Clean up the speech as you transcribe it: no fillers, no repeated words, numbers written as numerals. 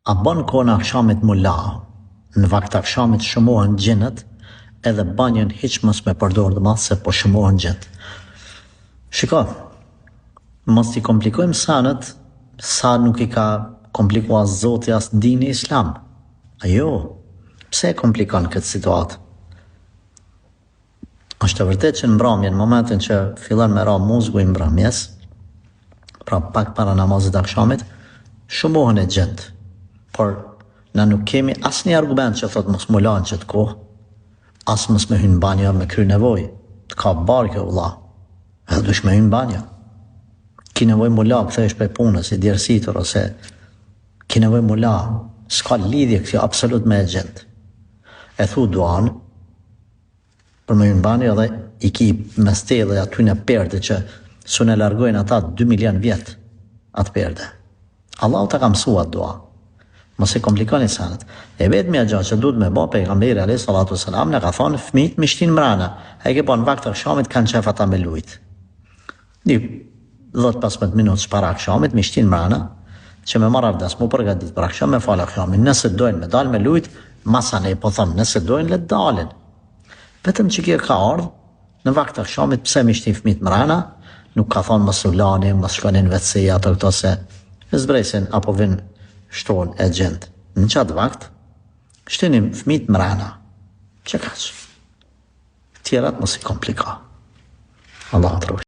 A bën kohën akşamit mulla, në vakt akşamit shëmohen gjinët, edhe banjën hiç mos me përdor dhe se po shëmohen gjinët. Shiko, mos t'i komplikojmë sanët, sa nuk i ka komplikua Zoti as dini Islam. Ajo, pse e komplikon këtë situatë? Është e vërtet që në mbrëmje, në momentin që fillon me ra muzgu i mbrëmjes, pra pak para namazit akşamit, shëmohen e gjinët. Por na nuk kemi asnjë argument që thot mos mu lanë qëtë kohë, as mos me hynë banja me kry nevojë. Të ka barë kjo vëlla, edhe dush me hynë banja. Ki nevojë mu la, këthesh për punës, i djersitur, ose ki nevojë mu la, s'ka lidhje kjo absolut me e gjendë. E thu duan, për me hynë banja dhe i ki me stele dhe aty në perde që su në largojnë ata 2 milion vjetë atë perde. Allah të ka mësua dua. Mos e komplikoni sanët. E vetë mja gjatë që duhet me bo pejgamberi alayhi salatu wasalam në ka thonë fëmijët me shtin mrana. E ke po në vakt akşamit kanë qef ata me lujt. 10-15 minutë shpara akşamit me shtin mrana, që me marrë avdes mu përgatit për akşam me falë akşamin. Nëse dojnë me dalë me lujt, masane po thonë nëse dojnë le dalin. Vetëm që kjo ka ardhë, në vakt akşamit pse me shtin fëmijët mrana, nuk ka thonë mos u lani, mos shkonin vetësia ato këto se zbresin apo vinë shtonë e gjendë. Në qatë vakt, shtenim fëmijët mrena. Që kaq? Tjerat mos i komplika. Allah të rrush.